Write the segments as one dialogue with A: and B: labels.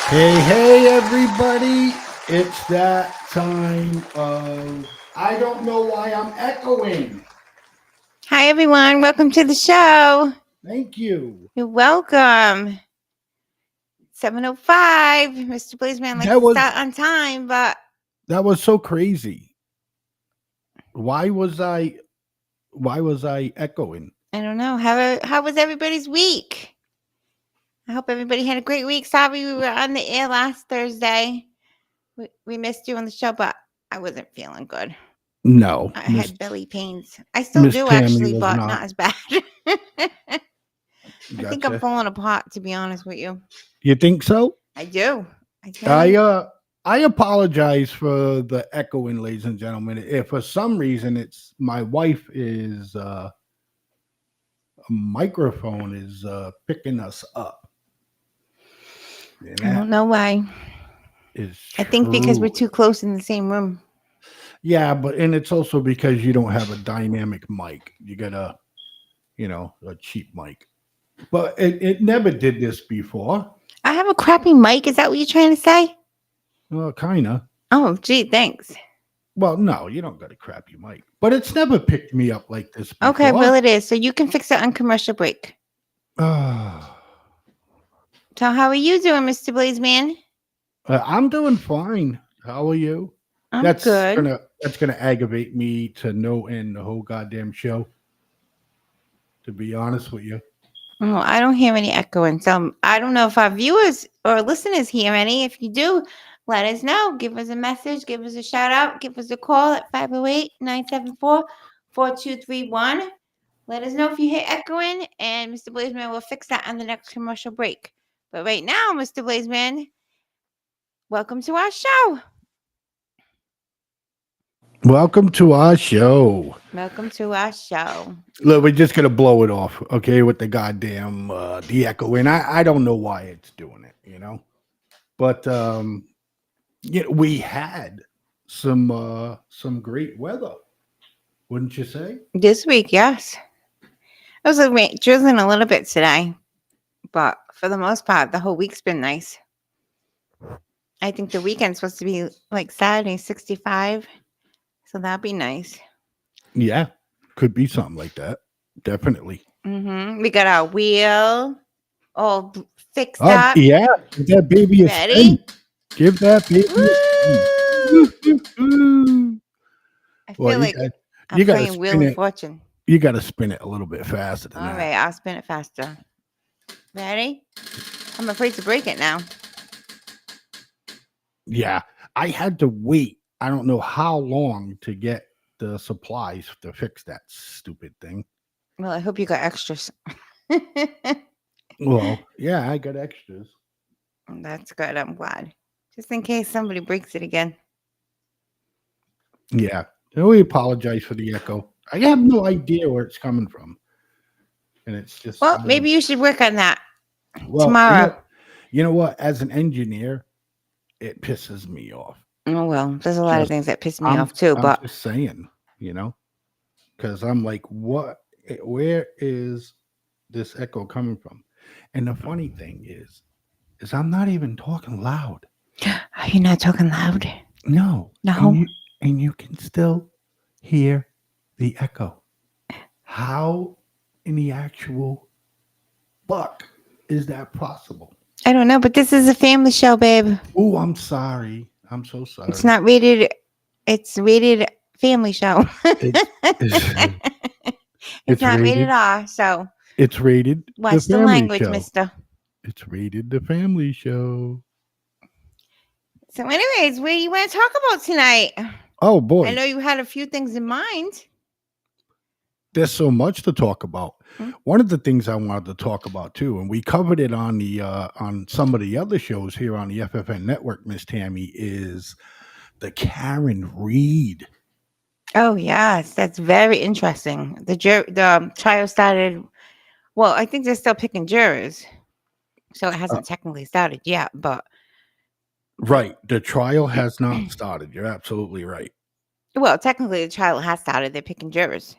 A: Hey, everybody. It's that time of. I don't know why I'm echoing.
B: Hi, everyone. Welcome to the show.
A: Thank you.
B: You're welcome. 7:05. Mr. Blaizeman likes
A: That
B: to
A: was
B: start on time, but
A: that was so crazy. Why was I echoing?
B: I don't know. How was everybody's week? I hope everybody had a great week. Sorry we were on the air last Thursday. We missed you on the show, but I wasn't feeling good.
A: No,
B: I
A: Miss
B: had belly pains. I still
A: Miss
B: do,
A: Tammy
B: actually,
A: was
B: but
A: not.
B: not as bad. I think I'm
A: Gotcha.
B: falling apart, to be honest with you.
A: You think so?
B: I do. I
A: I
B: do.
A: uh I apologize for the echoing, ladies and gentlemen. If for some reason it's my wife is microphone is picking us up. And
B: I
A: that
B: don't know why.
A: is
B: I think because we're
A: true.
B: too close in the same room.
A: Yeah, but and it's also because you don't have a dynamic mic. You got a cheap mic. But it never did this before.
B: I have a crappy mic. Is that what you're trying to say?
A: Well, kinda.
B: Oh, gee, thanks.
A: Well, no, you don't got a crappy mic. But it's never picked me up like this
B: Okay,
A: before.
B: well, it is. So you can fix it on commercial break.
A: Ah,
B: So, how are you doing, Mr. Blazeman?
A: I'm doing fine. How are you?
B: I'm
A: That's
B: good.
A: gonna that's gonna aggravate me to no end the whole goddamn show. To be honest with you.
B: Oh, I don't hear any echoing. So, I don't know if our viewers or listeners hear any. If you do, let us know. Give us a message. Give us a shout out. Give us a call at 508-974-4231. Let us know if you hear echoing, and Mr. Blazeman will fix that on the next commercial break. But right now, Mr. Blazeman, welcome to our show.
A: Welcome to our show.
B: Welcome to our show.
A: Look, we're just gonna blow it off, okay, with the goddamn the echo. And I don't know why it's doing it. But we had some great weather, wouldn't you say?
B: This week, yes. It was drizzling a little bit today, but for the most part, the whole week's been nice. I think the weekend's supposed to be like Saturday, 65. So that'd be nice.
A: Yeah, could be something like that. Definitely.
B: We got our wheel all fixed
A: Oh
B: up.
A: yeah, give that baby a spin.
B: Ready?
A: Give that baby a spin.
B: Woo!
A: Woo-hoo-hoo.
B: I
A: Well,
B: feel
A: you
B: like
A: got
B: I'm
A: you got to
B: playing Wheel
A: spin
B: of
A: it.
B: Fortune.
A: You got to spin it a little bit faster than
B: All
A: that.
B: right, I'll spin it faster. Ready? I'm afraid to break it now.
A: Yeah, I had to wait. I don't know how long to get the supplies to fix that stupid thing.
B: Well, I hope you got extras.
A: Well, yeah, I got extras.
B: That's good. I'm glad. Just in case somebody breaks it again.
A: Yeah, and we apologize for the echo. I have no idea where it's coming from, and it's just
B: Well, maybe you should work on that
A: well,
B: tomorrow.
A: you know what? As an engineer, it pisses me off.
B: Oh well, there's a lot of
A: Just
B: things that piss me
A: I'm
B: off too,
A: I'm
B: but
A: just saying, because I'm like, what? Where is this echo coming from? And the funny thing is I'm not even talking loud.
B: are you not talking loud?
A: No, and
B: No.
A: you can still hear the echo. How in the actual buck is that possible?
B: I don't know, but this is a family show, babe.
A: Oh, I'm sorry. I'm so
B: It's
A: sorry.
B: not rated. It's rated family show.
A: It's it's,
B: It's
A: it's
B: not rated
A: rated.
B: R. So
A: It's rated the
B: watch the
A: family
B: language,
A: show.
B: Mister.
A: It's rated the family show.
B: So, anyways, what do you want to talk about tonight?
A: Oh
B: I
A: boy,
B: know you had a few things in mind.
A: there's so much to talk about.
B: Hmm?
A: One of the things I wanted to talk about too, and we covered it on the on some of the other shows here on the FFN network, Miss Tammy, is the Karen Reed.
B: Oh yes, that's very interesting. The trial started. Well, I think they're still picking jurors, so it
A: Uh,
B: hasn't technically started yet. But
A: right, the trial has not started. You're absolutely right.
B: well, technically the trial has started. They're picking jurors.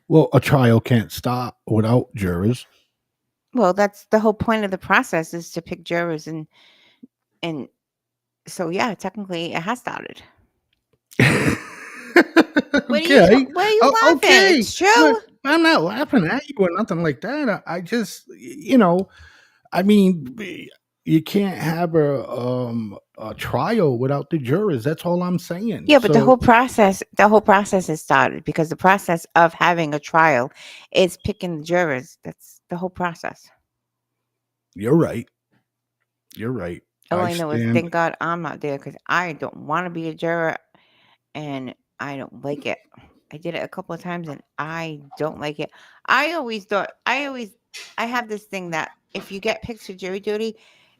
A: Well, a trial can't start without jurors.
B: Well, that's the whole point of the process is to pick jurors, and so yeah, technically it has started.
A: Okay.
B: What are you
A: Oh,
B: laughing?
A: okay.
B: It's
A: But
B: true.
A: I'm not laughing at you or nothing like that. I just, you know, I mean, you can't have a trial without the jurors. That's all I'm saying.
B: Yeah, but
A: So
B: the whole process has started because the process of having a trial is picking the jurors. That's the whole process.
A: you're right. You're right.
B: All
A: I
B: I know is
A: stand.
B: thank God I'm not there because I don't want to be a juror and I don't like it. I did it a couple of times and I don't like it. I have this thing that if you get picked for jury duty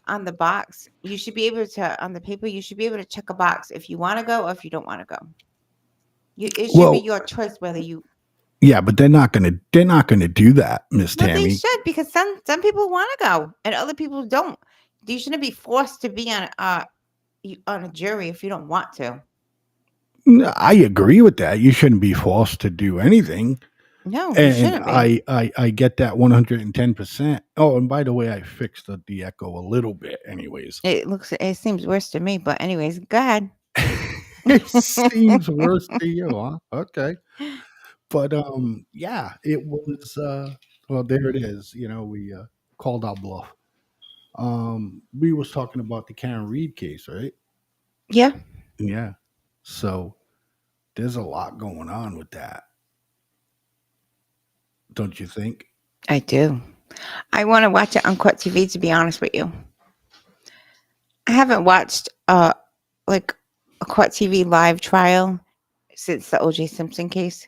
B: on the box, you should be able to, on the paper, you should be able to check a box if you want to go or if you don't want to go. It should be
A: Well,
B: your choice whether you.
A: yeah, but they're not gonna do that, Miss
B: Well, they
A: Tammy.
B: should because some people want to go and other people don't. You shouldn't be forced to be on a jury if you don't want to.
A: I agree with that. You shouldn't be forced to do anything.
B: No, you
A: And
B: shouldn't be.
A: I get that 110%. Oh, and by the way, I fixed the echo a little bit, anyways.
B: It seems worse to me, but anyways, go ahead.
A: It seems worse to you, huh? Okay. But yeah, it was well, there it is. You know, we called our bluff. We was talking about the Karen Reed case, right?
B: Yeah,
A: Yeah. So there's a lot going on with that, don't you think?
B: I do. I want to watch it on Court TV. To be honest with you, I haven't watched like a Court TV live trial since the O.J. Simpson case,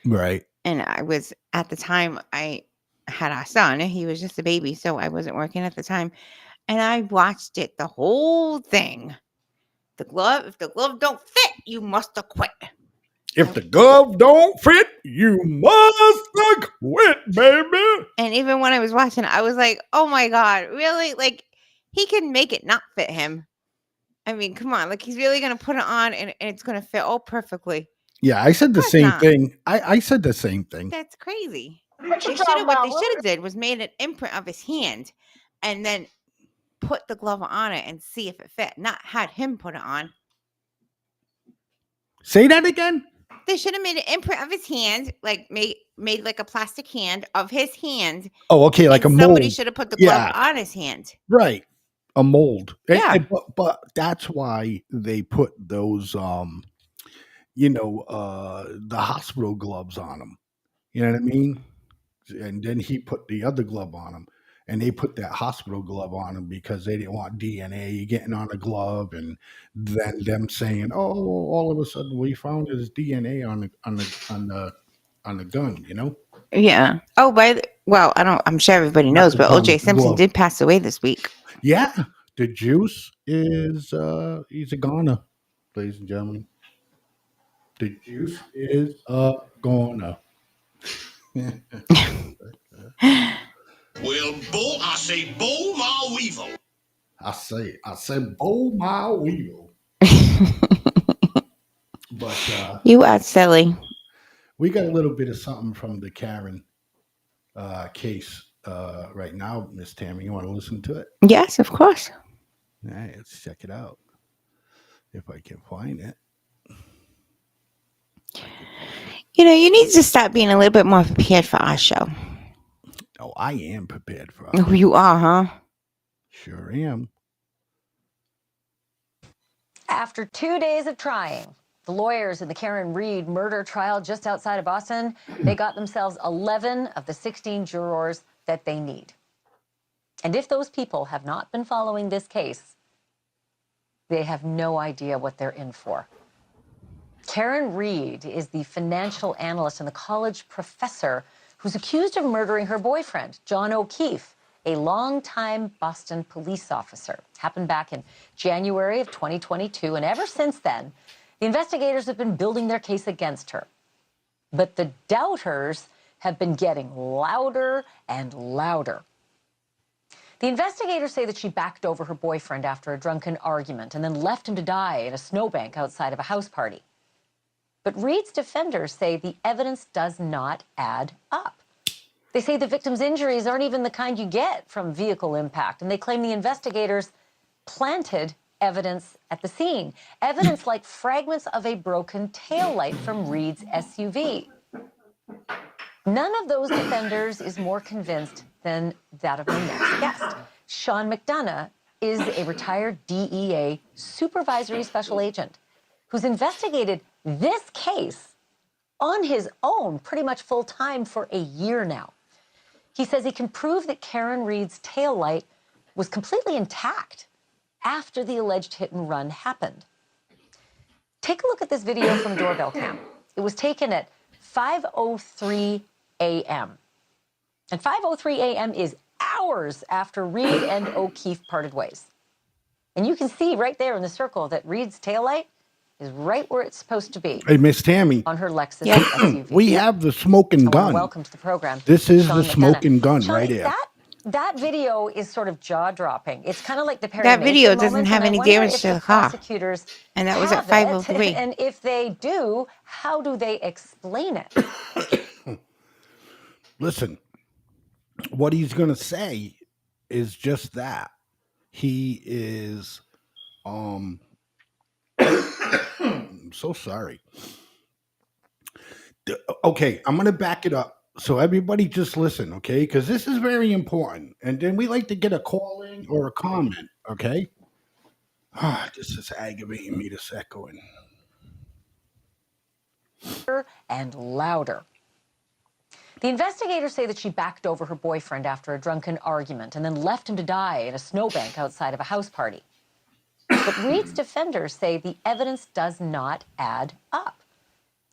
A: Right.
B: and I was at the time I had our son. He was just a baby, so I wasn't working at the time, and I watched it the whole thing. If the glove don't fit, you must have quit.
A: If the glove don't fit, you must quit, baby.
B: And even when I was watching, I was like, "Oh my god, really? Like he can make it not fit him." I mean, come on, like he's really gonna put it on and it's gonna fit all perfectly.
A: Yeah, I said
B: Of
A: the
B: course
A: same
B: not.
A: thing. I said the same thing.
B: That's crazy.
C: What you
B: They should
C: talking
B: have what they
C: about,
B: should
C: Willie?
B: have did was made an imprint of his hand and then put the glove on it and see if it fit, not had him put it on.
A: Say that again.
B: They should have made an imprint of his hand, like made like a plastic hand of his hand,
A: Oh, okay, like
B: and
A: a
B: somebody
A: mold.
B: should have put the glove
A: Yeah,
B: on his hand.
A: right. A mold.
B: Yeah.
A: But that's why they put those you know, the hospital gloves on him. You know what I mean? And then he put the other glove on him. And they put that hospital glove on him because they didn't want DNA getting on the glove, and then them saying, "Oh, all of a sudden we found his DNA on the gun." You know,
B: Yeah. Oh, well, I don't. I'm sure everybody
A: not
B: knows,
A: the
B: but
A: gun,
B: O.J.
A: the
B: Simpson
A: glove.
B: did pass away this week.
A: Yeah, the juice is he's a goner, ladies and gentlemen. The juice is a goner.
C: Well, I say, Bull my weevil.
A: I said, "Bow my wheel." But
B: You are silly.
A: we got a little bit of something from the Karen case right now, Miss Tammy. You want to listen to it?
B: Yes, of course.
A: All right, let's check it out if I can find it.
B: You need to stop being a little bit more prepared for our show.
A: Oh, I am prepared for
B: Oh,
A: it.
B: you are, huh?
A: Sure am.
D: After 2 days of trying, the lawyers in the Karen Reed murder trial just outside of Boston, they got themselves 11 of the 16 jurors that they need. And if those people have not been following this case, they have no idea what they're in for. Karen Reed is the financial analyst and the college professor who's accused of murdering her boyfriend, John O'Keefe, a longtime Boston police officer. Happened back in January of 2022, and ever since then, the investigators have been building their case against her. But the doubters have been getting louder and louder. The investigators say that she backed over her boyfriend after a drunken argument and then left him to die in a snowbank outside of a house party. But Reed's defenders say the evidence does not add up. They say the victim's injuries aren't even the kind you get from vehicle impact, and they claim the investigators planted evidence at the scene. Evidence like fragments of a broken taillight from Reed's SUV. None of those defenders is more convinced than that of my next guest. Sean McDonough is a retired DEA supervisory special agent who's investigated this case on his own pretty much full time for a year now. He says he can prove that Karen Reed's taillight was completely intact after the alleged hit and run happened. Take a look at this video from doorbell cam. It was taken at 5:03 a.m. And 5:03 a.m. is hours after Reed and O'Keefe parted ways. And you can see right there in the circle that Reed's taillight is right where it's supposed to be.
A: Hey, Miss Tammy,
D: On her Lexus
B: Yeah.
D: SUV.
A: we have the smoking
D: I wanna
A: gun.
D: welcome to the program.
A: This is
D: Sean
A: the
D: McDonough.
A: smoking gun
D: Sean,
A: right here.
D: That video is sort of jaw-dropping. It's kind of like the Perry
B: That video
D: Mason
B: doesn't
D: moment,
B: have
D: and I
B: any
D: wonder
B: damage
D: if
B: to the car.
D: prosecutors
B: And that was at
D: have it,
B: 5:03.
D: And if they do, how do they explain it?
A: Listen, what he's going to say is just that. He is I'm so sorry. Okay, I'm going to back it up. So everybody just listen, okay? Cuz this is very important. And then we like to get a call in or a comment, okay? This is aggravating me, this echoing.
D: And louder. The investigators say that she backed over her boyfriend after a drunken argument and then left him to die in a snowbank outside of a house party. But Reed's defenders say the evidence does not add up.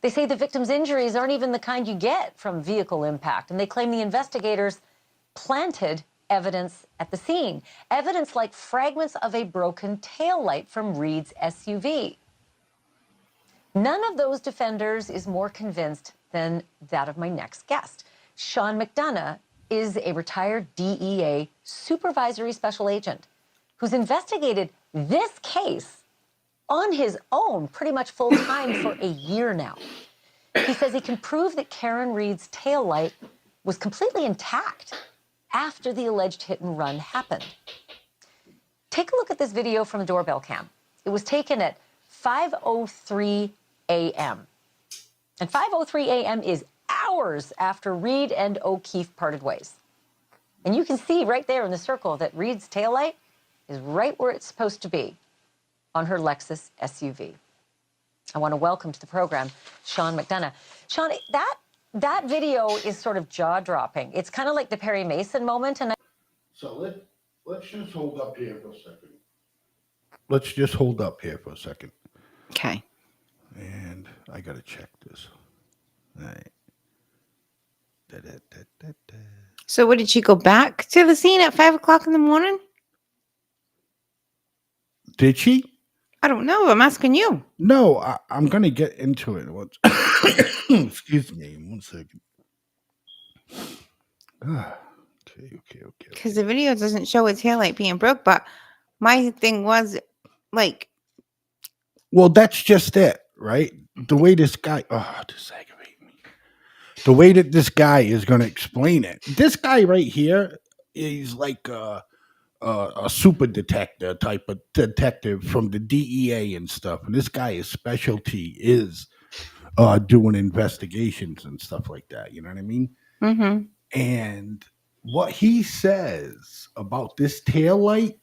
D: They say the victim's injuries aren't even the kind you get from vehicle impact, and they claim the investigators planted evidence at the scene. Evidence like fragments of a broken taillight from Reed's SUV. None of those defenders is more convinced than that of my next guest. Sean McDonough is a retired DEA supervisory special agent who's investigated this case on his own pretty much full time for a year now. He says he can prove that Karen Reed's taillight was completely intact after the alleged hit and run happened. Take a look at this video from the doorbell cam. It was taken at 5:03 a.m. And 5:03 a.m. is hours after Reed and O'Keefe parted ways. And you can see right there in the circle that Reed's taillight is right where it's supposed to be, on her Lexus SUV. I want to welcome to the program Sean McDonough. Sean, that video is sort of jaw-dropping. It's kind of like the Perry Mason moment. And
A: So let's just hold up here for a second. Let's just hold up here for a second.
B: Okay.
A: And I got to check this. All right. Da-da-da-da-da.
B: So what, did she go back to the scene at 5 o'clock in the morning?
A: Did she?
B: I don't know. I'm asking you.
A: No, I'm going to get into it. Excuse me. 1 second. Okay.
B: Because the video doesn't show his taillight being broke, but my thing was like,
A: Well, that's just it, right? The way this guy, this aggravates me. The way that this guy is going to explain it. This guy right here is like a super detective type of detective from the DEA and stuff. And this guy's specialty is doing investigations and stuff like that. You know what I mean?
B: mm-hmm.
A: And what he says about this tail light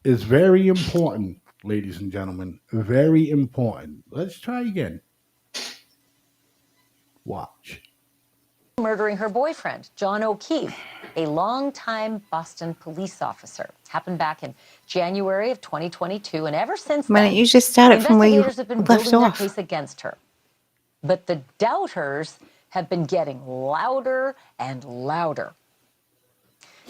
A: is very important, ladies and gentlemen. Very important. Let's try again. Watch.
D: murdering her boyfriend, John O'Keefe, a longtime Boston police officer. Happened back in January of 2022, and ever since
B: Why
D: then,
B: don't you just start it from where you
D: investigators have been
B: left
D: building their
B: off?
D: case against her. But the doubters have been getting louder and louder.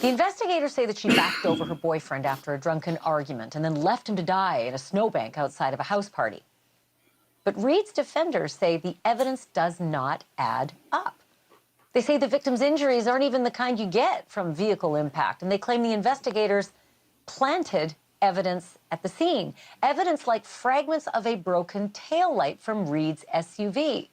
D: The investigators say that she backed over her boyfriend after a drunken argument and then left him to die in a snowbank outside of a house party. But Reed's defenders say the evidence does not add up. They say the victim's injuries aren't even the kind you get from vehicle impact, and they claim the investigators planted evidence at the scene. Evidence like fragments of a broken taillight from Reed's SUV.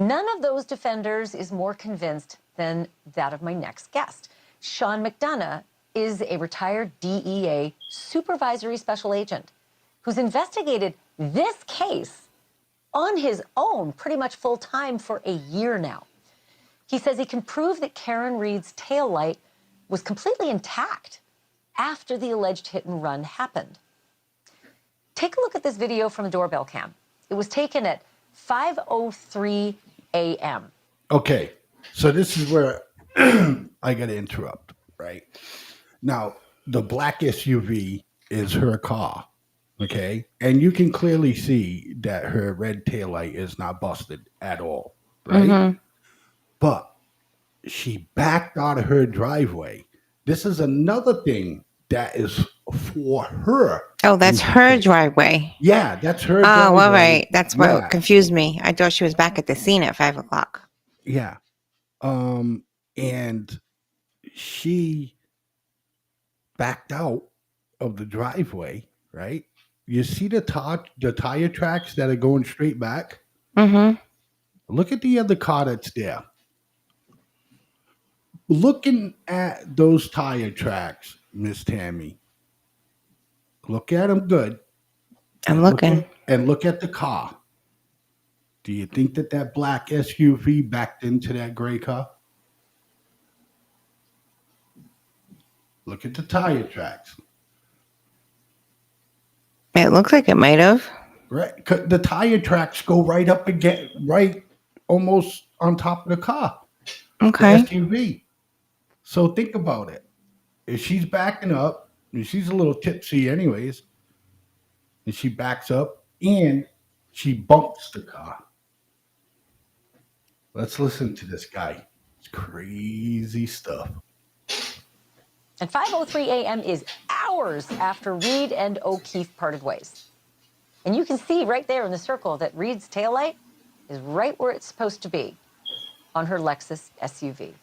D: None of those defenders is more convinced than that of my next guest. Sean McDonough is a retired DEA supervisory special agent who's investigated this case on his own pretty much full time for a year now. He says he can prove that Karen Reed's taillight was completely intact after the alleged hit and run happened. Take a look at this video from the doorbell cam. It was taken at 5:03 a.m.
A: Okay, so this is where I got to interrupt, right? Now, the black SUV is her car, okay? And you can clearly see that her red taillight is not busted at all, right? But she backed out of her driveway. This is another thing that is for her.
B: Oh, that's her driveway.
A: Yeah, that's her
B: Oh,
A: driveway.
B: all right. That's what
A: Yeah.
B: confused me. I thought she was back at the scene at 5 o'clock.
A: Yeah. And she backed out of the driveway, right? You see the tire tracks that are going straight back?
B: Mm-hmm.
A: Look at the other car that's there. Looking at those tire tracks, Miss Tammy, look at them good.
B: I'm
A: and
B: looking.
A: Look at the car. Do you think that black SUV backed into that gray car? Look at the tire tracks.
B: It looks like it might have.
A: Right, 'cause the tire tracks go right up again, right, almost on top of the car.
B: Okay.
A: The SUV. So think about it. If she's backing up, and she's a little tipsy, anyways, and she backs up and she bumps the car. Let's listen to this guy. It's crazy stuff.
D: And 5:03 a.m. is hours after Reed and O'Keefe parted ways. And you can see right there in the circle that Reed's taillight is right where it's supposed to be, on her Lexus SUV.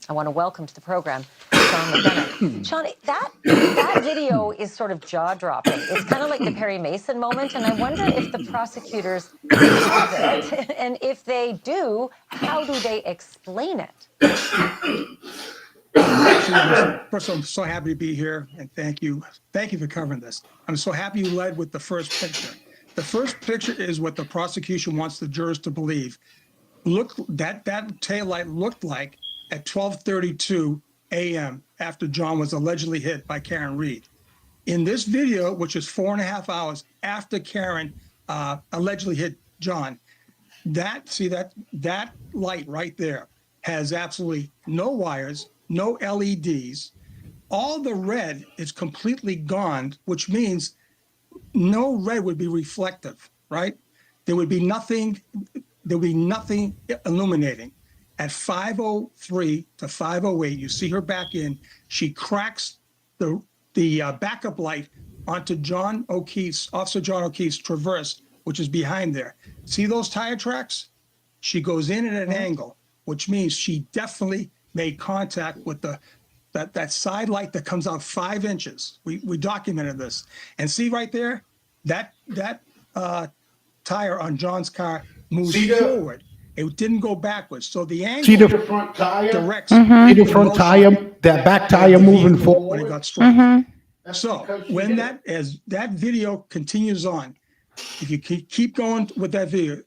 D: I want to welcome to the program Sean McDonough. Sean, that video is sort of jaw-dropping. It's kind of like the Perry Mason moment, and I wonder if the prosecutors have it, and if they do, how do they explain it?
E: First, I'm so happy to be here, and thank you for covering this. I'm so happy you led with the first picture. The first picture is what the prosecution wants the jurors to believe. Look, that taillight looked like at 12:32 a.m. after John was allegedly hit by Karen Reed. In this video, which is 4.5 hours after Karen allegedly hit John, that light right there has absolutely no wires, no LEDs. All the red is completely gone, which means no red would be reflective, right? There would be nothing illuminating. At 5:03 to 5:08, you see her back in. She cracks the backup light onto Officer John O'Keefe's Traverse, which is behind there. See those tire tracks? She goes in at an angle, which means she definitely made contact with that side light that comes out 5 inches. We documented this. And see right there, that tire on John's car moves forward. It didn't go backwards. So the angle
A: See the front tire?
E: directs
A: See the front tire, that back tire moving
E: when it
A: forward?
E: got struck. So when as that video continues on, if you keep going with that video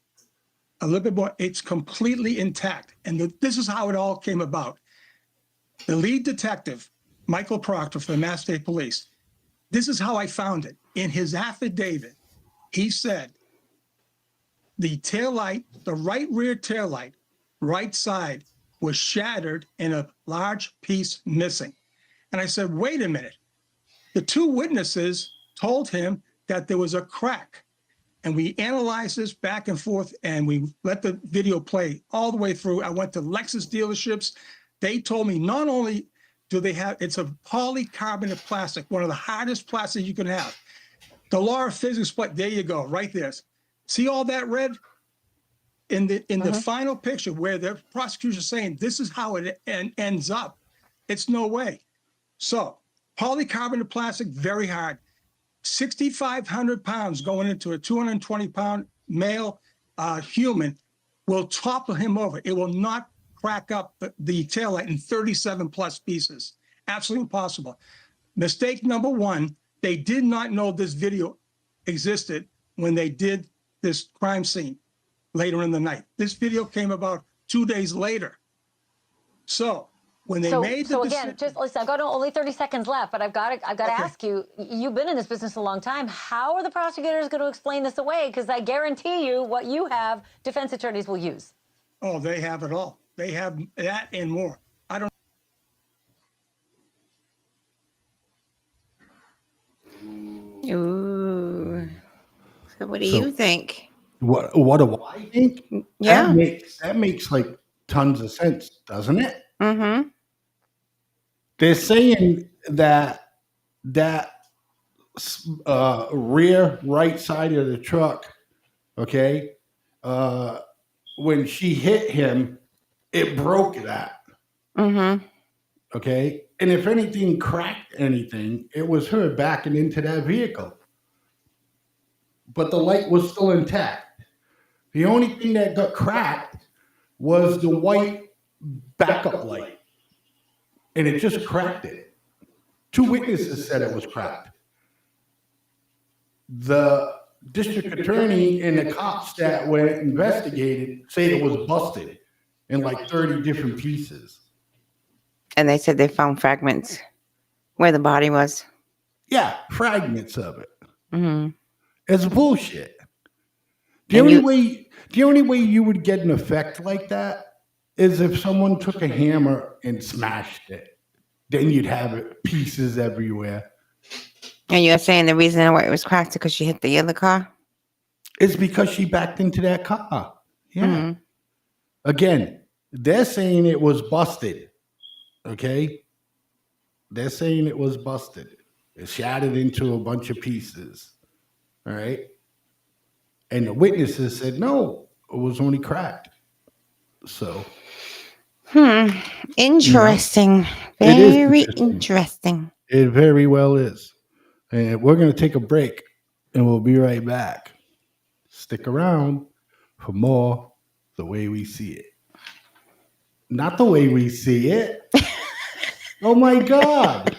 E: a little bit more, it's completely intact. And this is how it all came about. The lead detective, Michael Proctor for the Mass State Police, this is how I found it. In his affidavit, he said the taillight, the right rear taillight, right side, was shattered and a large piece missing. And I said, wait a minute. The two witnesses told him that there was a crack. And we analyzed this back and forth, and we let the video play all the way through. I went to Lexus dealerships. They told me not only do they have, it's a polycarbonate plastic, one of the hardest plastics you can have. The law of physics, there you go, right there. See all that red? In the final picture where the prosecution is saying this is how it ends up, it's no way. So polycarbonate plastic, very hard. 6,500 pounds going into a 220-pound male human will topple him over. It will not crack up the taillight in 37 plus pieces. Absolutely impossible. Mistake number one, they did not know this video existed when they did this crime scene later in the night. This video came about 2 days later. So when they made the
D: so again,
E: decision,
D: just listen. I've got only 30 seconds left, but I've got to
E: Okay.
D: ask you. You've been in this business a long time. How are the prosecutors going to explain this away? Because I guarantee you, what you have, defense attorneys will use.
E: oh, they have it all. They have that and more. I don't.
B: Ooh. So what do
A: So-
B: you think?
A: What do I think?
B: Yeah.
A: That makes like tons of sense, doesn't it?
B: Mm-hmm.
A: They're saying that rear right side of the truck, okay, when she hit him, it broke that,
B: Mm-hmm.
A: okay? And if anything cracked anything, it was her backing into that vehicle. But the light was still intact. The only thing that got cracked was the white backup light. And it just cracked it. 2 witnesses said it was cracked. The district attorney and the cops that went investigated say it was busted in like 30 different pieces.
B: And they said they found fragments where the body was.
A: Yeah, fragments of it.
B: Mm-hmm.
A: It's bullshit. The
B: And
A: only way you would get an effect like that is if someone took a hammer and smashed it. Then you'd have it pieces everywhere.
B: And you're saying the reason why it was cracked is because she hit the other car?
A: It's because she backed into that car. Yeah.
B: Mhm.
A: Again, they're saying it was busted. Okay? They're saying it was busted. It shattered into a bunch of pieces. All right? And the witnesses said, no, it was only cracked. So,
B: Interesting.
A: It is
B: Very
A: interesting.
B: interesting.
A: it very well is. And we're going to take a break and we'll be right back. Stick around for more The Way We See It. Not the way we see it. Oh my God.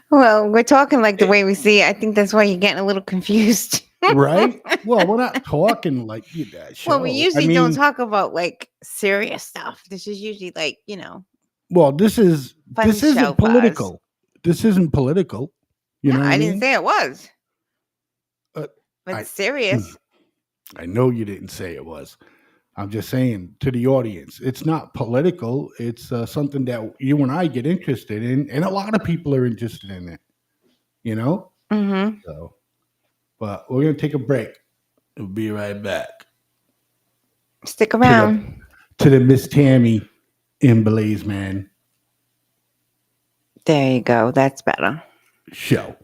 B: Well, we're talking like the way we see it. I think that's why you're getting a little confused.
A: Right? Well, we're not talking like that.
B: Well, we
A: show.
B: usually
A: I mean,
B: don't talk about like serious stuff. This is usually like,
A: Well, this
B: Fun show
A: isn't
B: for us.
A: political. This isn't political. You know what
B: I
A: I mean?
B: didn't say it was.
A: Uh,
B: But
A: I-
B: it's serious.
A: I know you didn't say it was. I'm just saying to the audience, it's not political. It's something that you and I get interested in, and a lot of people are interested in it. You know?
B: Mm-hmm.
A: So, but we're gonna take a break. We'll be right back
B: Stick around.
A: to the Miss Tammy in Blaizeman
B: There you go. That's better.
A: show.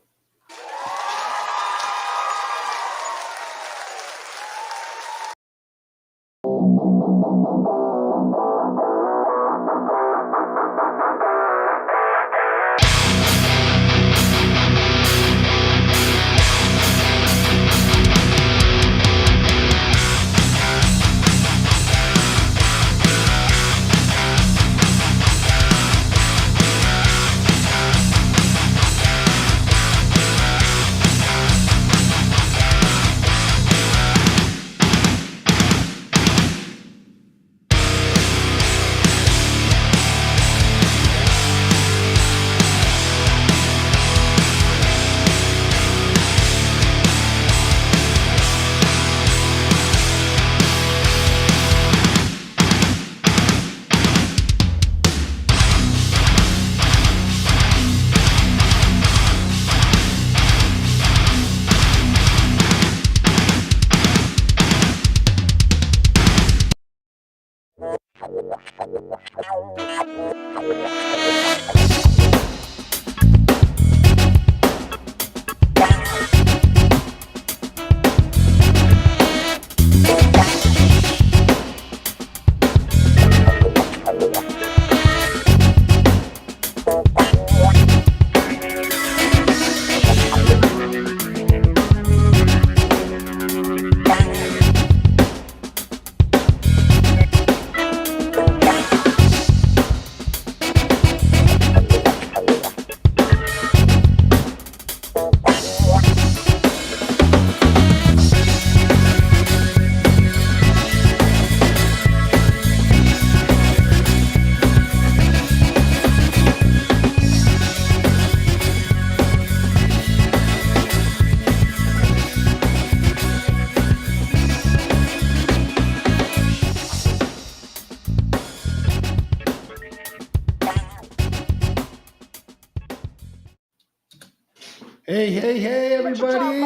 A: Hey, everybody.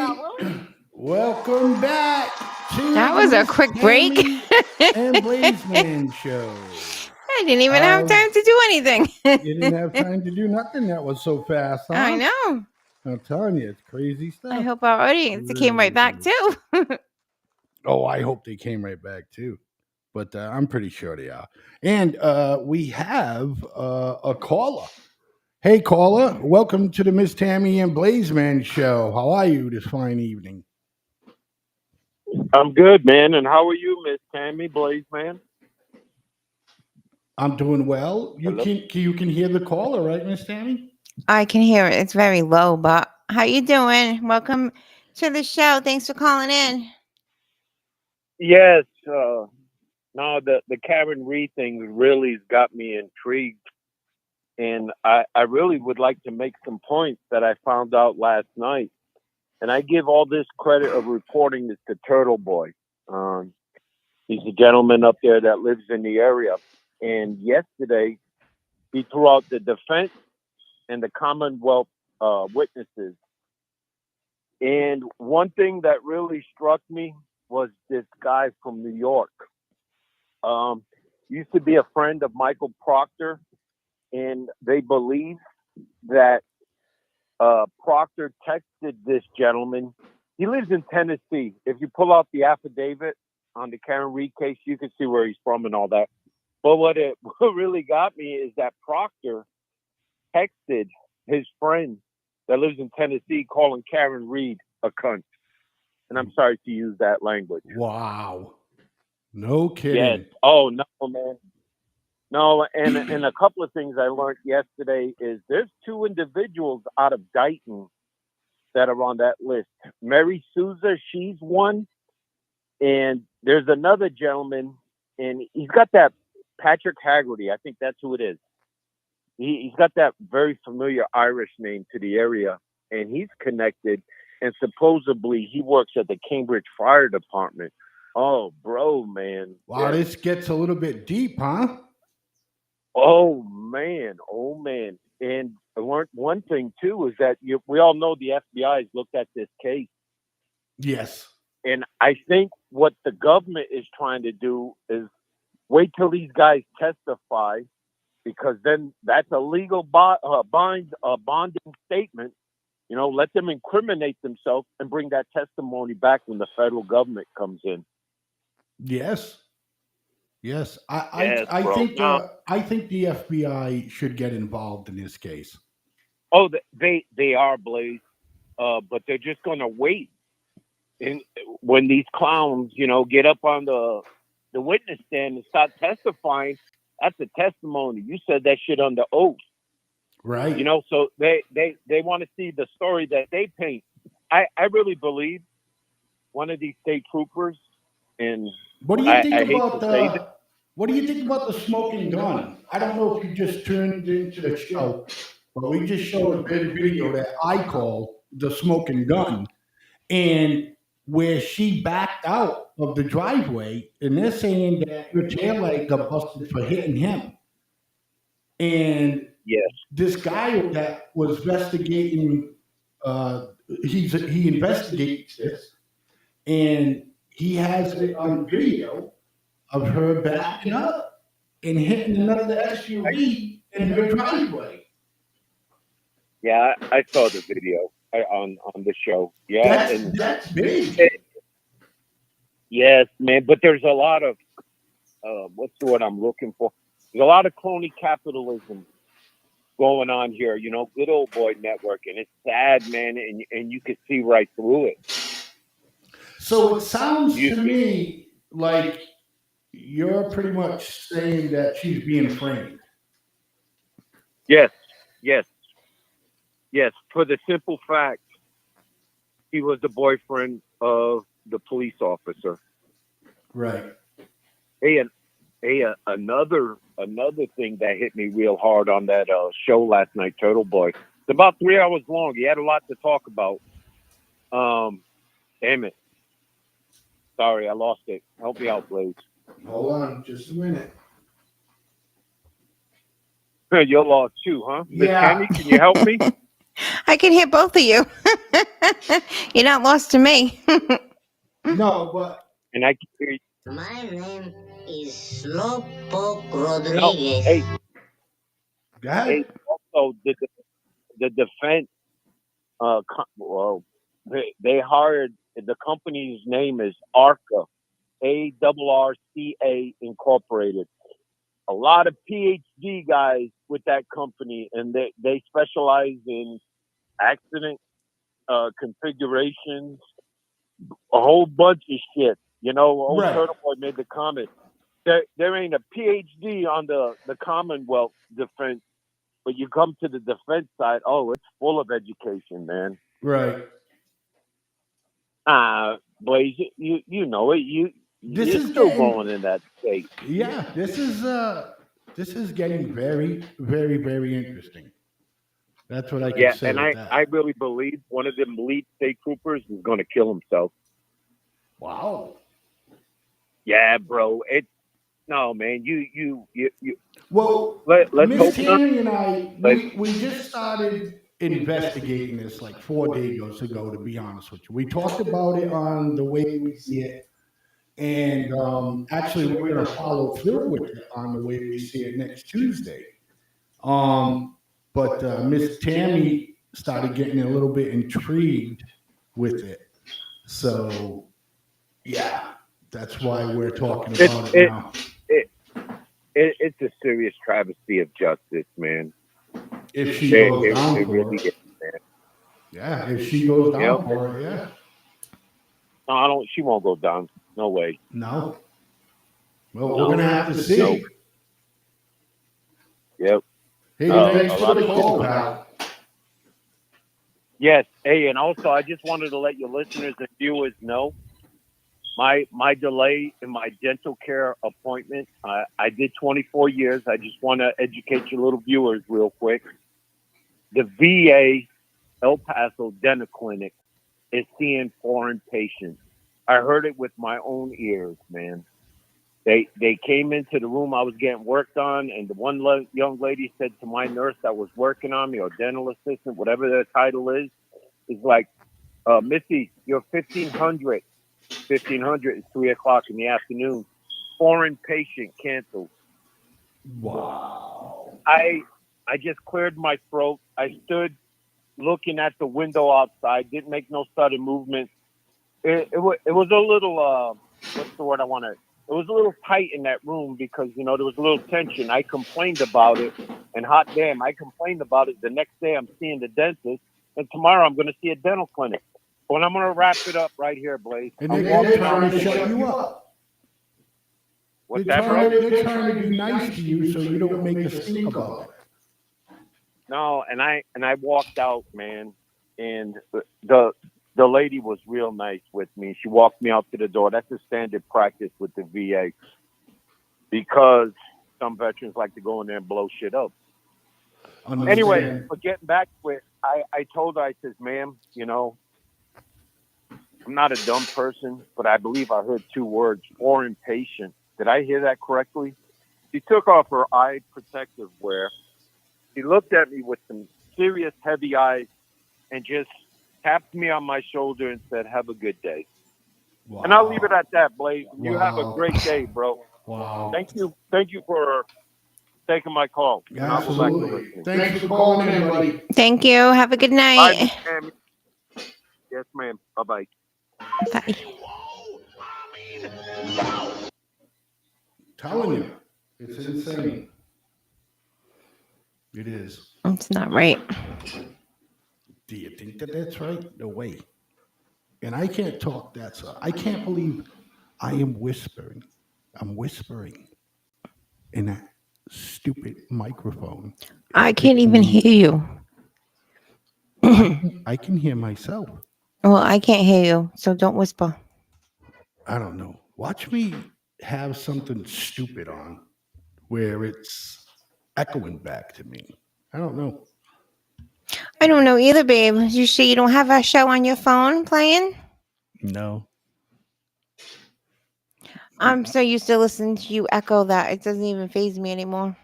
A: Welcome back to
B: That
A: the
B: was a
A: Miss
B: quick break.
A: Tammy and Blaizeman show.
B: I didn't even have time to do anything.
A: You didn't have time to do nothing. That was so fast, huh?
B: I know.
A: I'm telling you, it's crazy stuff.
B: I hope our audience came right back too.
A: Oh, I hope they came right back too. But I'm pretty sure they are. And we have a caller. Hey, caller. Welcome to the Miss Tammy and Blaizeman show. How are you this fine evening?
F: I'm good, man. And how are you, Miss Tammy, Blaizeman?
A: I'm doing well. You
F: Hello?
A: can hear the caller, right, Miss Tammy?
B: I can hear it. It's very low, but how you doing? Welcome to the show. Thanks for calling in.
F: Yes. No, the Karen Reed thing really has got me intrigued. And I really would like to make some points that I found out last night. And I give all this credit of reporting this to Turtle Boy. He's a gentleman up there that lives in the area. And yesterday, he threw out the defense and the Commonwealth witnesses. And one thing that really struck me was this guy from New York. Used to be a friend of Michael Proctor, and they believe that Proctor texted this gentleman. He lives in Tennessee. If you pull out the affidavit on the Karen Reed case, you can see where he's from and all that. But what really got me is that Proctor texted his friend that lives in Tennessee calling Karen Reed a cunt. And I'm sorry to use that language.
A: Wow. No kidding.
F: Yes. Oh, no, man. No, and a couple of things I learned yesterday is there's two individuals out of Dighton that are on that list. Mary Souza, she's one. And there's another gentleman, and he's got that Patrick Haggerty. I think that's who it is. He's got that very familiar Irish name to the area, and he's connected. And supposedly he works at the Cambridge Fire Department. Oh, bro, man.
A: Wow, this gets a little bit deep, huh?
F: Oh, man. Oh, man. And I learned one thing, too, is that we all know the FBI has looked at this case.
A: Yes.
F: And I think what the government is trying to do is wait till these guys testify, because then that's a legal bonding statement. You know, let them incriminate themselves and bring that testimony back when the federal government comes in.
A: Yes. Yes.
F: Yes,
A: I
F: bro.
A: think
F: Now-
A: I think the FBI should get involved in this case.
F: Oh, they are, Blaze, but they're just going to wait. And when these clowns, get up on the witness stand and start testifying, that's a testimony. You said that shit under oath.
A: Right.
F: So they want to see the story that they paint. I really believe one of these state troopers, and
A: What do you think
F: I hate
A: about
F: to say this.
A: what do you think about the smoking gun? I don't know if you just tuned into the show, but we just showed a bit of video that I call the smoking gun, and where she backed out of the driveway, and they're saying that her tail light got busted for hitting him. And
F: Yes.
A: this guy that was investigating, he investigates this, and he has it on video of her backing up and hitting another SUV in her driveway.
F: Yeah, I saw the video on the show. Yeah,
A: That's big.
F: Yes, man. But there's a lot of what's the word I'm looking for? There's a lot of crony capitalism going on here. Good old boy network, and it's sad, man. And you can see right through it.
A: So it sounds to me like you're pretty much saying that she's being framed.
F: Yes. For the simple fact, he was the boyfriend of the police officer.
A: Right.
F: Hey, another thing that hit me real hard on that show last night, Turtle Boy. It's about 3 hours long. He had a lot to talk about. Damn it. Sorry, I lost it. Help me out, Blaze.
A: Hold on, just a minute.
F: You're lost too, huh? Miss
A: Yeah.
F: Tammy, can you help me?
B: I I can hear both of you. You're not lost to me.
A: No, but
F: And I can hear you.
G: My name is Slowpoke
F: No,
G: Rodriguez.
F: hey,
A: go ahead.
F: hey. Also, the defense. Well, they hired, the company's name is ARCA, ARRCA Incorporated. A lot of PhD guys with that company, and they specialize in accident configurations, a whole bunch of shit. You know, old
A: Right.
F: Turtle Boy made the comment. There ain't a PhD on the Commonwealth defense, but you come to the defense side, oh, it's full of education, man.
A: Right.
F: Blaze, you know it.
A: This
F: You're
A: is
F: still
A: getting-
F: rolling in that state.
A: Yeah, this is getting very, very, very interesting. That's what I can
F: Yeah,
A: say
F: and
A: with that.
F: I really believe one of them lead state troopers is going to kill himself.
A: Wow.
F: Yeah, bro. No, man. You.
A: Well,
F: Let's hope
A: Miss
F: not.
A: Tammy and I, we just started investigating this like 4 days ago, to be honest with you. We talked about it on the way we see it. And actually, we're going to follow through with it on the way we see it next Tuesday. But Miss Tammy started getting a little bit intrigued with it. So, yeah, that's why we're talking about it now.
F: It's a serious travesty of justice, man.
A: If she goes down
F: It
A: for
F: really
A: it.
F: is, man.
A: Yeah, if she goes down for it, yeah.
F: No, I don't. She won't go down. No way.
A: No. Well, we're going to have to see.
F: No. Yep.
A: Hey, thanks
F: a
A: for
F: lot
A: the
F: of
A: call,
F: shit.
A: pal.
F: Yes. Hey, and also, I just wanted to let your listeners and viewers know my delay in my dental care appointment. I did 24 years. I just want to educate your little viewers real quick. The VA El Paso Dental Clinic is seeing foreign patients. I heard it with my own ears, man. They came into the room I was getting worked on, and the one young lady said to my nurse that was working on me, or dental assistant, whatever their title is like, Missy, you're 1500. 1500 is 3 o'clock in the afternoon. Foreign patient canceled.
A: Wow.
F: I just cleared my throat. I stood looking at the window outside, didn't make no sudden movement. It was a little, what's the word I want to, it was a little tight in that room because, you know, there was a little tension. I complained about it, and hot damn, I complained about it. The next day I'm seeing the dentist, and tomorrow I'm going to see a dental clinic. But I'm going to wrap it up right here, Blaze.
A: And they're trying to shut you up.
F: What's that, bro?
A: They're trying to be nice to you so you don't make a stink about it.
F: No, and I walked out, man, and the lady was real nice with me. She walked me out to the door. That's a standard practice with the VA because some veterans like to go in there and blow shit up. Anyway, but getting back to it, I told her, I says, ma'am, you know, I'm not a dumb person, but I believe I heard two words, foreign patient. Did I hear that correctly? She took off her eye protective wear. She looked at me with some serious heavy eyes and just tapped me on my shoulder and said, have a good day. Wow. And I'll leave it at that, Blaze. Wow. You have a great day, bro.
A: Wow.
F: Thank you for taking my call.
A: Absolutely. Thanks for calling in, buddy.
B: Thank you. Have a good night.
F: Bye, Tammy. Yes, ma'am. Bye-bye.
B: Bye.
A: Telling you, it's insane. It is.
B: It's not right.
A: Do you think that that's right? No way. And I can't talk that so I can't believe I am whispering. I'm whispering in that stupid microphone.
B: I can't even hear you.
A: I can hear myself.
B: Well, I can't hear you, so don't whisper.
A: I don't know. Watch me have something stupid on where it's echoing back to me. I don't know.
B: I don't know either, babe. You sure you don't have our show on your phone playing?
A: No.
B: I'm so used to listening to you echo that it doesn't even faze me anymore.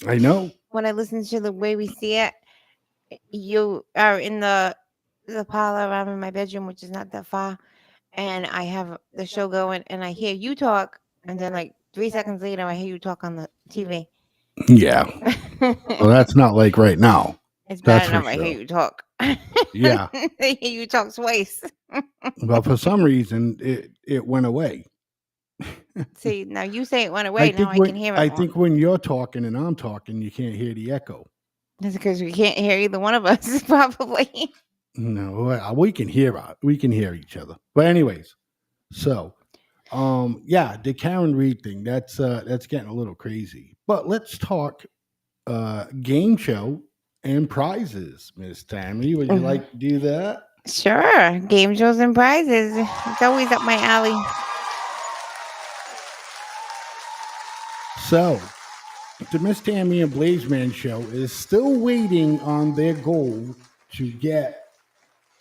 A: I know.
B: When I listen to the way we see it, you are in the parlor. I'm in my bedroom, which is not that far, and I have the show going, and I hear you talk, and then like 3 seconds later, I hear you talk on the TV.
A: Yeah. Well, that's not like right now.
B: It's
A: That's
B: bad
A: for
B: enough I hear
A: sure.
B: you talk.
A: Yeah.
B: I hear you talk twice.
A: But for some reason, it went away.
B: See, now you say it went away. Now I can hear it
A: I
B: more.
A: think when you're talking and I'm talking, you can't hear the echo.
B: That's because we can't hear either one of us, probably.
A: No, we can hear each other. But anyways, so yeah, the Karen Reed thing, that's getting a little crazy. But let's talk game show and prizes, Miss Tammy. Would you like to do that?
B: Sure. Game shows and prizes. It's always up my alley.
A: So the Miss Tammy and Blaizeman show is still waiting on their goal to get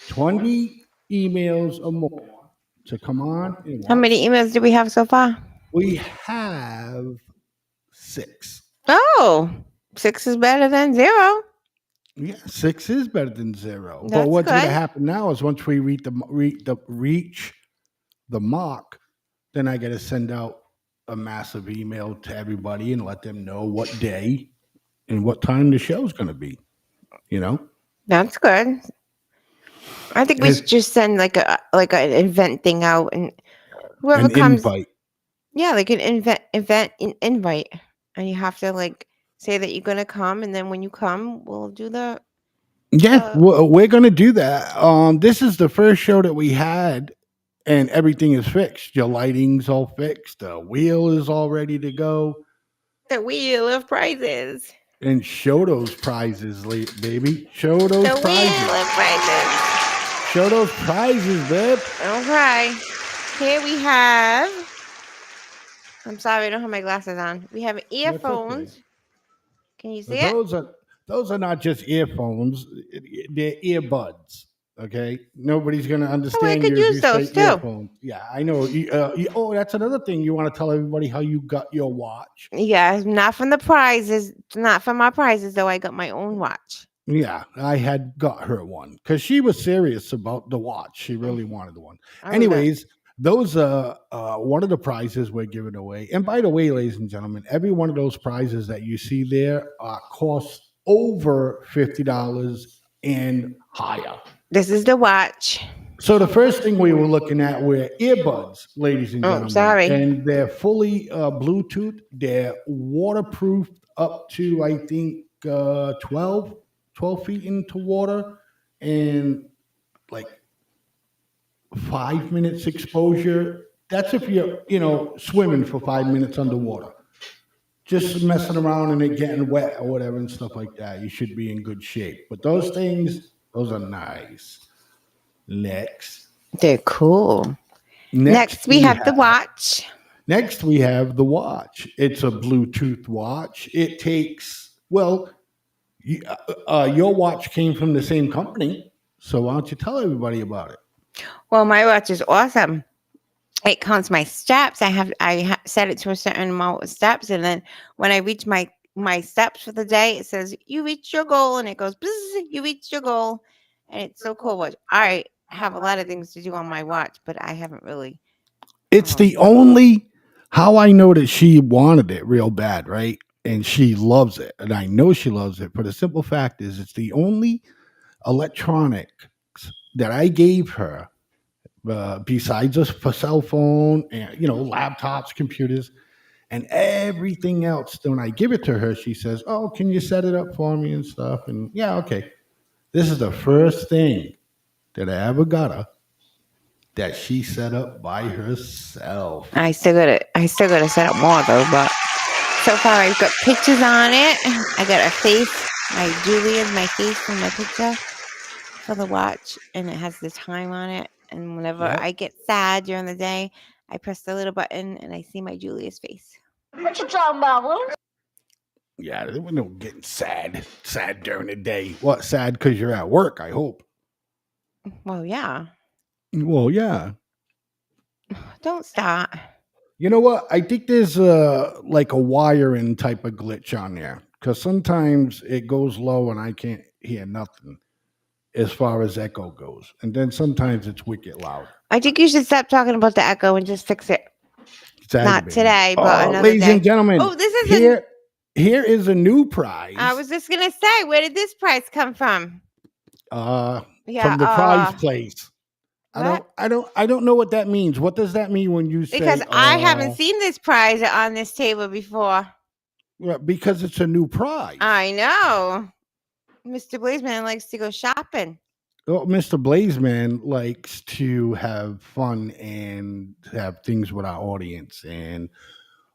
A: 20 emails or more to come on and
B: How
A: watch.
B: many emails do we have so far?
A: We have 6.
B: Oh, 6 is better than 0.
A: Yeah, 6 is better than 0. But
B: That's
A: what's going to
B: good.
A: happen now is once we reach the mark, then I got to send out a massive email to everybody and let them know what day and what time the show's going to be. You know,
B: That's good. I think we
A: It's
B: should just send like an event thing out, and whoever
A: an
B: comes,
A: invite.
B: yeah, like an invite, and you have to like say that you're gonna come, and then when you come, we'll do the.
A: Yeah, we're going to do that. This is the first show that we had, and everything is fixed. Your lighting's all fixed. The wheel is all ready to go.
B: The wheel of prizes.
A: And show those prizes, baby. Show those
B: The wheel
A: prizes.
B: of prizes.
A: Show those prizes, babe.
B: Okay. Here we have. I'm sorry, I don't have my glasses on. We have earphones. Can you see it?
A: Those are not just earphones; they're earbuds. Okay, nobody's gonna understand
B: could
A: you if
B: use
A: you say
B: those, too.
A: earphones. Yeah, I know. Oh, that's another thing you want to tell everybody how you got your watch.
B: Yeah, not from the prizes. Not from my prizes, though. I got my own watch.
A: Yeah, I had got her one because she was serious about the watch. She really wanted the one.
B: I was
A: Anyways, those one of the prizes we're giving away. And by the way, ladies and gentlemen, every one of those prizes that you see there costs over $50 and higher.
B: This is the watch.
A: So the first thing we were looking at were earbuds, ladies and gentlemen.
B: Sorry.
A: And they're fully Bluetooth. They're waterproof up to, I think, 12 feet into water and like 5 minutes exposure. That's if you're, swimming for 5 minutes underwater. Just messing around and it getting wet or whatever and stuff like that. You should be in good shape. But those things, those are nice. Next.
B: They're cool. Next we have the watch.
A: Next, we have the watch. It's a Bluetooth watch. It takes, your watch came from the same company. So why don't you tell everybody about it?
B: Well, my watch is awesome. It counts my steps. I set it to a certain amount of steps, and then when I reach my steps for the day, it says you reached your goal, and it goes bzz, you reached your goal, and it's so cool. Watch. I have a lot of things to do on my watch, but I haven't really.
A: It's the only how I know that she wanted it real bad, right? And she loves it, and I know she loves it. But the simple fact is, it's the only electronics that I gave her. Besides a cell phone and laptops, computers, and everything else. Then when I give it to her, she says, "Oh, can you set it up for me and stuff?" And yeah, okay. This is the first thing that I ever got her that she set up by herself.
B: I still gotta set up more though, but so far I've got pictures on it. I got a face, my face from my picture for the watch, and it has the time on it. And whenever I get sad during the day, I press the little button and I see my Julia's face.
G: What you talking about, Will?
A: Yeah, there was no getting sad during the day. What, sad because you're at work, I hope.
B: Well, yeah.
A: Well, yeah.
B: Don't stop.
A: You know what? I think there's like a wiring type of glitch on there because sometimes it goes low and I can't hear nothing as far as echo goes. And then sometimes it's wicked loud.
B: I think you should stop talking about the echo and just fix it.
A: It's
B: Not
A: aggravating.
B: today, but another
A: Ladies
B: day.
A: and gentlemen,
B: Oh, this is
A: here is a new prize.
B: I was just gonna say, where did this prize come from?
A: From the prize place.
B: What?
A: I don't know what that means. What does that mean when you say?
B: Because I haven't seen this prize on this table before.
A: Well, because it's a new prize.
B: I know. Mr. Blaizeman likes to go shopping.
A: Well, Mr. Blaizeman likes to have fun and have things with our audience and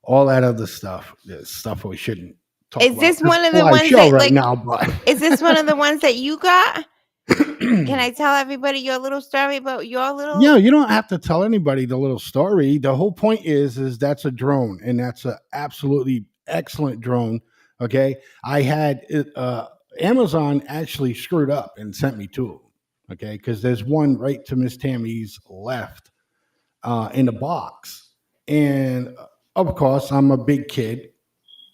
A: all that other stuff. Stuff we shouldn't talk about.
B: Is this one of
A: It's
B: the
A: a live
B: ones
A: show
B: that,
A: right
B: like,
A: now? But
B: is this one of the ones that you got? Can I tell everybody your little story about your little?
A: Yeah, you don't have to tell anybody the little story. The whole point is that's a drone, and that's an absolutely excellent drone. Okay, I had Amazon actually screwed up and sent me two. Okay, because there's one right to Miss Tammy's left in the box, and of course I'm a big kid.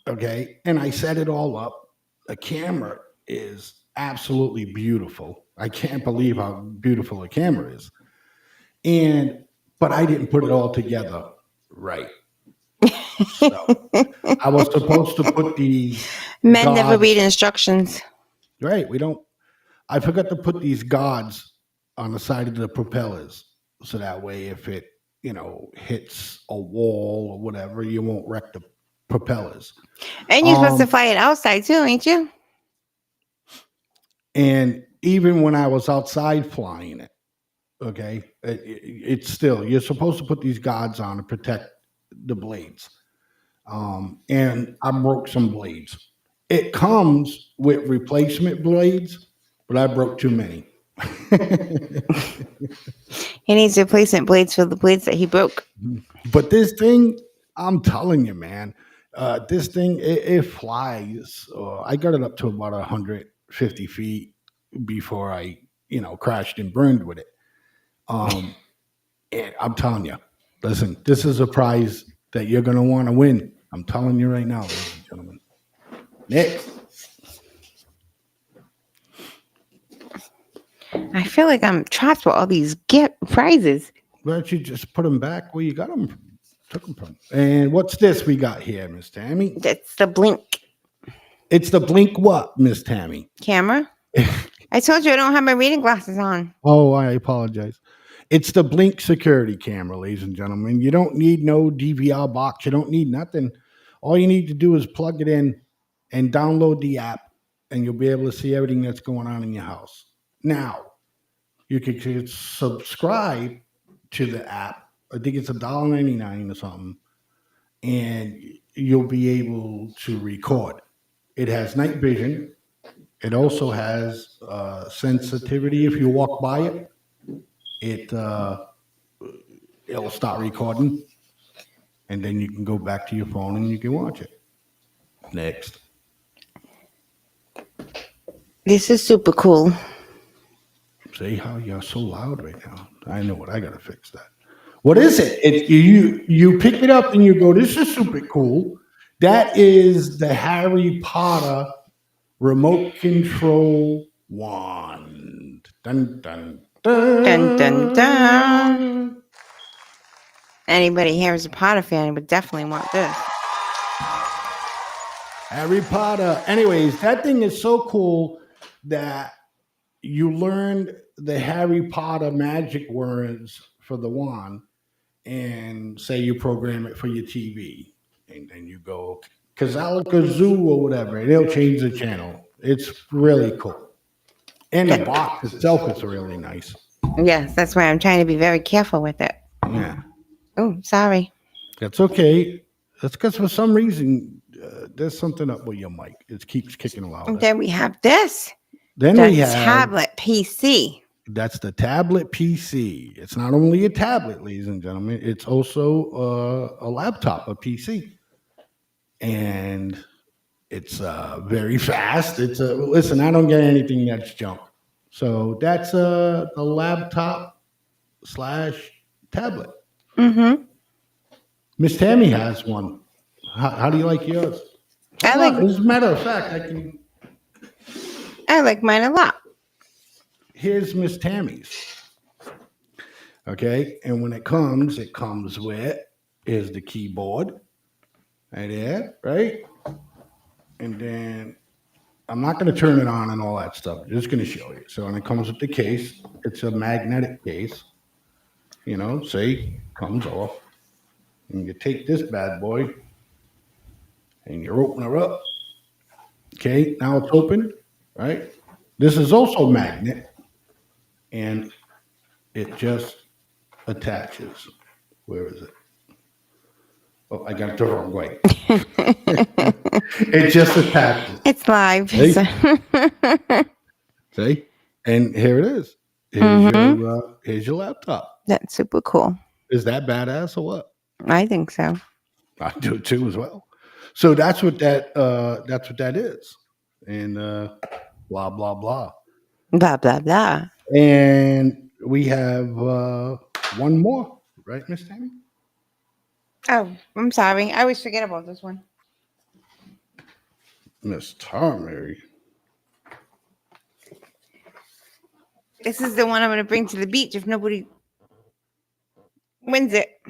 A: Okay, and I set it all up. The camera is absolutely beautiful. I can't believe how beautiful the camera is. But I didn't put it all together right. So I was supposed to put these
B: Men never
A: gods-
B: read instructions.
A: Right. I forgot to put these gods on the side of the propellers. So that way if it, hits a wall or whatever, you won't wreck the propellers.
B: And you're supposed to fly it outside too, ain't you?
A: And even when I was outside flying it, okay, it's still, you're supposed to put these guards on to protect the blades. And I broke some blades. It comes with replacement blades, but I broke too many.
B: He needs replacement blades for the blades that he broke.
A: But this thing, I'm telling you, man, this thing, it flies. I got it up to about 150 feet before I, crashed and burned with it. And I'm telling you, listen, this is a prize that you're going to want to win. I'm telling you right now, ladies and gentlemen. Next.
B: I feel like I'm trapped with all these prizes.
A: Why don't you just put them back where you got them, took them from? And what's this we got here, Miss Tammy?
B: That's the Blink
A: It's the Blink what, Miss Tammy?
B: camera. I told you I don't have my reading glasses on.
A: Oh, I apologize. It's the Blink security camera, ladies and gentlemen. You don't need no DVR box. You don't need nothing. All you need to do is plug it in and download the app, and you'll be able to see everything that's going on in your house. Now, you can subscribe to the app. I think it's $1.99 or something, and you'll be able to record. It has night vision. It also has sensitivity. If you walk by it, it'll start recording, and then you can go back to your phone and you can watch it. Next.
B: This is super cool.
A: See how you're so loud right now. I know what I gotta fix that. What is it? It's you pick it up and you go, this is super cool. That is the Harry Potter remote control wand. Dun dun dun.
B: Dun dun dun. Anybody here is a Potter fan would definitely want this.
A: Harry Potter. Anyways, that thing is so cool that you learn the Harry Potter magic words for the wand, and say you program it for your TV, and then you go Kazalakazoo or whatever, and it'll change the channel. It's really cool. And the box itself is really nice.
B: Yes, that's why I'm trying to be very careful with it.
A: Yeah.
B: Oh, sorry.
A: That's okay. That's because for some reason, there's something up with your mic. It keeps kicking
B: And
A: louder.
B: then we have this.
A: Then
B: The
A: we have
B: tablet PC.
A: that's the tablet PC. It's not only a tablet, ladies and gentlemen. It's also a laptop, a PC, and it's very fast. Listen. I don't get anything that's junk. So that's the laptop / tablet.
B: Mm-hmm.
A: Miss Tammy has one. How do you like yours?
B: I like.
A: As a matter of fact, I can.
B: I like mine a lot.
A: Here's Miss Tammy's. Okay, and when it comes with is the keyboard right there, right? And then I'm not going to turn it on and all that stuff. I'm just going to show you. So when it comes with the case, it's a magnetic case. You know, see, comes off, and you take this bad boy, and you open her up. Okay, now it's open, right? This is also a magnet, and it just attaches. Where is it? Oh, I got it the wrong way. It just attaches.
B: It's live.
A: See?
B: so-
A: See? And here it is. Here's your laptop.
B: That's super cool.
A: Is that badass or what?
B: I think so.
A: I do it too as well. So that's what that is. And blah blah blah.
B: Blah, blah, blah.
A: And we have one more, right, Miss Tammy?
B: Oh, I'm sorry. I always forget about this one.
A: Miss Tammy.
B: This is the one I'm going to bring to the beach if nobody wins it.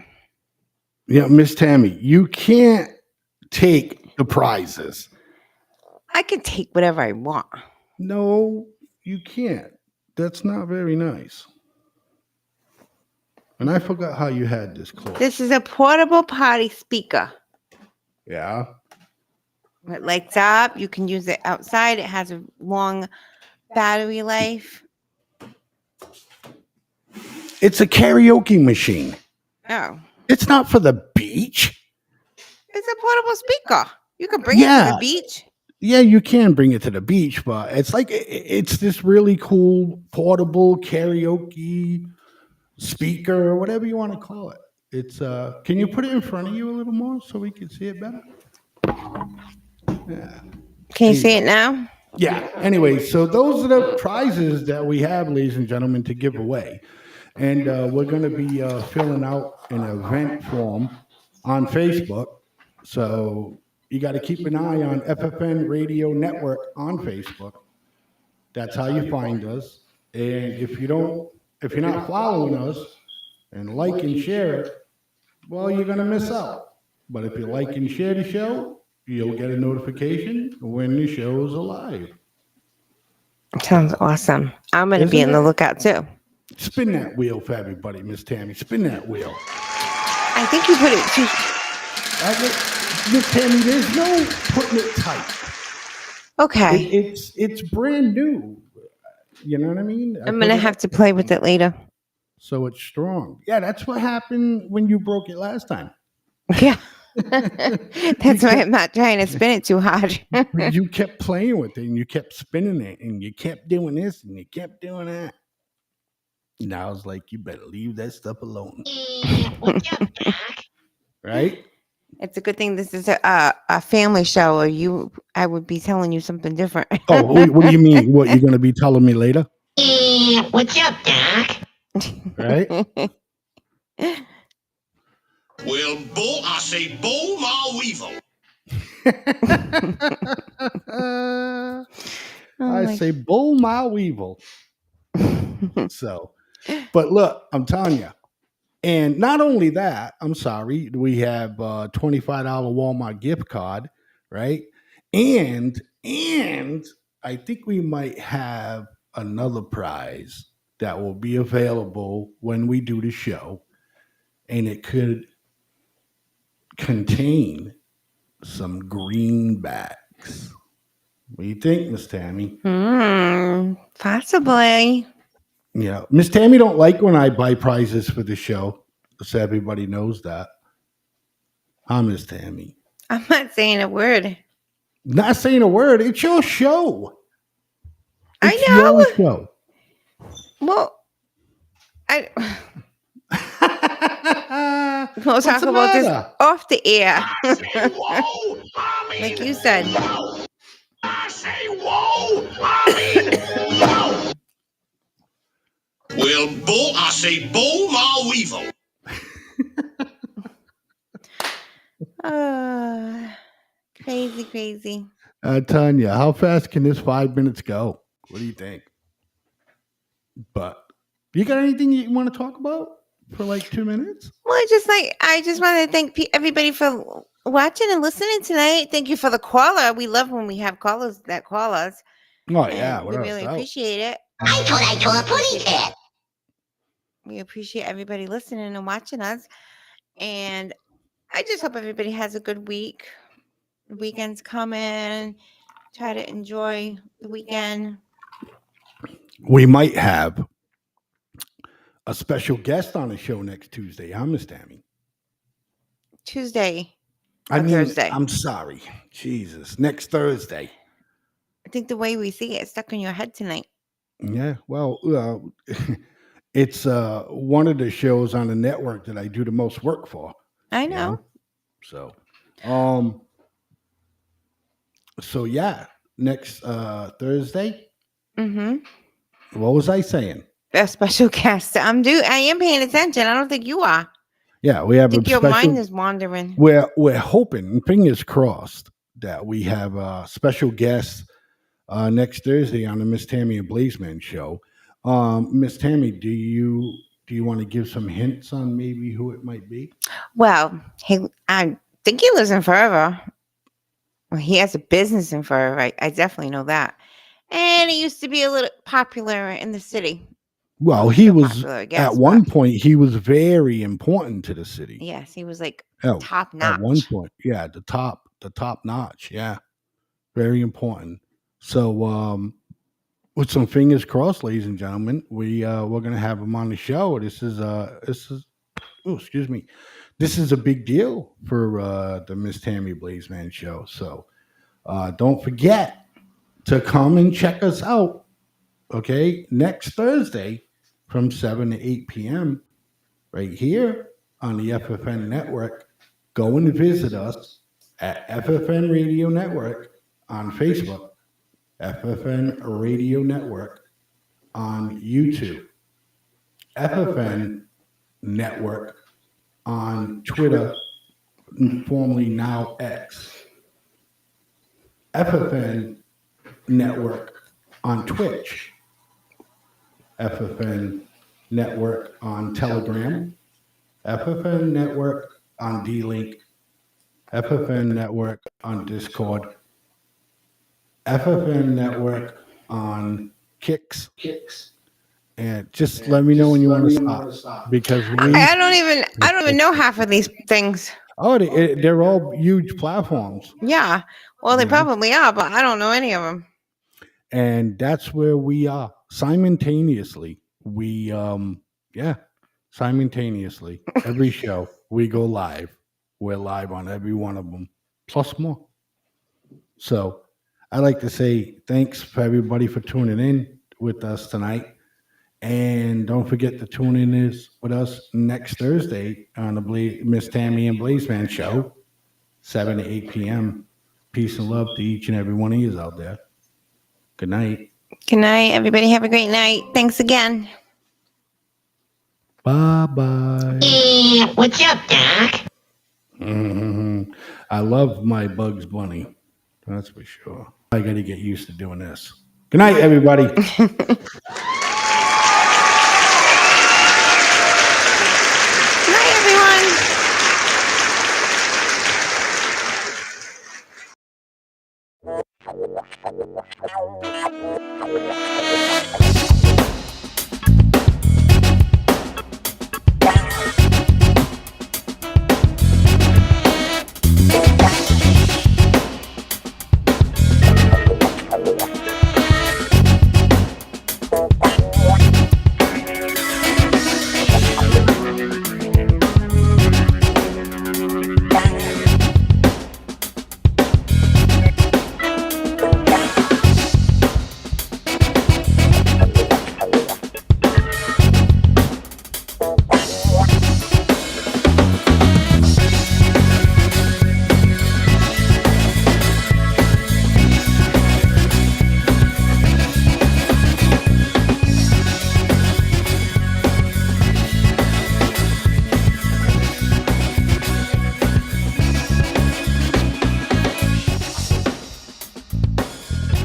A: Yeah, Miss Tammy, you can't take the prizes.
B: I can take whatever I want.
A: No, you can't. That's not very nice. And I forgot how you had this close.
B: This is a portable party speaker.
A: Yeah.
B: It lights up. You can use it outside. It has a long battery life.
A: It's a karaoke machine.
B: Oh,
A: It's not for the beach.
B: it's a portable speaker. You can bring it to
A: Yeah.
B: the beach.
A: Yeah, you can bring it to the beach, but it's like it's this really cool portable karaoke speaker or whatever you want to call it. It's can you put it in front of you a little more so we can see it better? Yeah.
B: Can you see it now?
A: Yeah. Anyway, so those are the prizes that we have, ladies and gentlemen, to give away. And we're going to be filling out an event form on Facebook. So you got to keep an eye on FFN Radio Network on Facebook. That's how you find us. And if you're not following us and like and share it, well, you're going to miss out. But if you like and share the show, you'll get a notification when the show's alive.
B: Sounds awesome. I'm going to be
A: Isn't
B: on the
A: it?
B: lookout too.
A: Spin that wheel for everybody, Miss Tammy. Spin that wheel.
B: I think you put it too.
A: Miss Tammy, there's no putting it tight.
B: Okay.
A: It's brand new. You know what I mean?
B: I'm going to have to play with it later.
A: So it's strong. Yeah, that's what happened when you broke it last time.
B: Yeah. That's why I'm not trying to spin it too hard.
A: You kept playing with it and you kept spinning it and you kept doing this and you kept doing that. And I was like, you better leave that stuff alone. Right?
B: It's a good thing this is a family show, or I would be telling you something different.
A: Oh, what do you mean? What, you're going to be telling me later?
G: What's up, Doc?
A: Right?
C: Well, I say bull, my weevil.
A: I say bull my weevil. So, but look, I'm telling you. And not only that, I'm sorry, we have a $25 Walmart gift card, right? And I think we might have another prize that will be available when we do the show. And it could contain some greenbacks. What do you think, Miss Tammy?
B: Possibly.
A: Yeah, Miss Tammy don't like when I buy prizes for the show, so everybody knows that. Huh, Miss Tammy?
B: I'm not saying a word.
A: Not saying a word. It's your show. It's
B: I know.
A: your show.
B: Well, we'll
A: What's
B: talk
A: the
B: about this
A: matter?
B: off the air.
C: I say whoa, I mean
B: Like you said.
C: whoa. I say whoa, I mean whoa. Well, I say bull, my weevil.
B: Crazy.
A: Tanya, how fast can this 5 minutes go? What do you think? But you got anything you want to talk about for like 2 minutes?
B: Well, I just want to thank everybody for watching and listening tonight. Thank you for the caller. We love when we have callers that call us.
A: Oh yeah,
B: And we
A: without a
B: really
A: doubt.
B: appreciate it.
G: I thought I saw a pussy cat.
B: We appreciate everybody listening and watching us. And I just hope everybody has a good week. The weekend's coming. Try to enjoy the weekend.
A: We might have a special guest on the show next Tuesday. Huh, Miss Tammy?
B: Tuesday
A: I
B: or
A: mean,
B: Thursday.
A: I'm sorry. Jesus. Next Thursday.
B: I think the way we see it stuck in your head tonight.
A: Yeah. Well, it's one of the shows on the network that I do the most work for.
B: I
A: you
B: know.
A: So, so yeah, next Thursday.
B: Mm-hmm.
A: What was I saying?
B: A special guest. I am paying attention. I don't think you are.
A: Yeah, we have
B: I think
A: a
B: your
A: special.
B: mind is wandering.
A: We're hoping, fingers crossed, that we have a special guest next Thursday on the Miss Tammy and Blaizeman show. Miss Tammy, do you want to give some hints on maybe who it might be?
B: Well, I think he lives in Forever. Well, he has a business in Forever. I definitely know that. And he used to be a little popular in the city.
A: Well, he
B: Still
A: was
B: popular, I guess,
A: at one
B: but
A: point. He was very important to the city.
B: yes, he was like
A: Oh,
B: top notch.
A: At one point, yeah, the top notch, yeah, very important. So, with some fingers crossed, ladies and gentlemen, we're gonna have him on the show. This is oh, excuse me, this is a big deal for the Miss Tammy Blaizeman show. So, don't forget to come and check us out. Okay, next Thursday from 7 to 8 p.m. right here on the FFN network. Go and visit us at FFN Radio Network on Facebook, FFN Radio Network on YouTube, FFN Network on Twitter, formerly now X, FFN Network on Twitch, FFN Network on Telegram, FFN Network on D-Link, FFN Network on Discord, FFN Network on Kicks. And just let me know when you want to stop, because
B: I don't even know half of these things.
A: they're all huge platforms.
B: Yeah. Well, they
A: Yeah.
B: probably are, but I don't know any of them.
A: And that's where we are simultaneously. Simultaneously every show we go live. We're live on every one of them, plus more. So I'd like to say thanks for everybody for tuning in with us tonight. And don't forget to tune in with us next Thursday on the Miss Tammy and Blaizeman show, 7 to 8 p.m. Peace and love to each and every one of you out there. Good night.
B: Good night, everybody. Have a great night. Thanks again.
A: Bye-bye.
G: Hey, what's up, Doc?
A: I love my Bugs Bunny. That's for sure. I got to get used to doing this. Good night, everybody.
B: Night, everyone.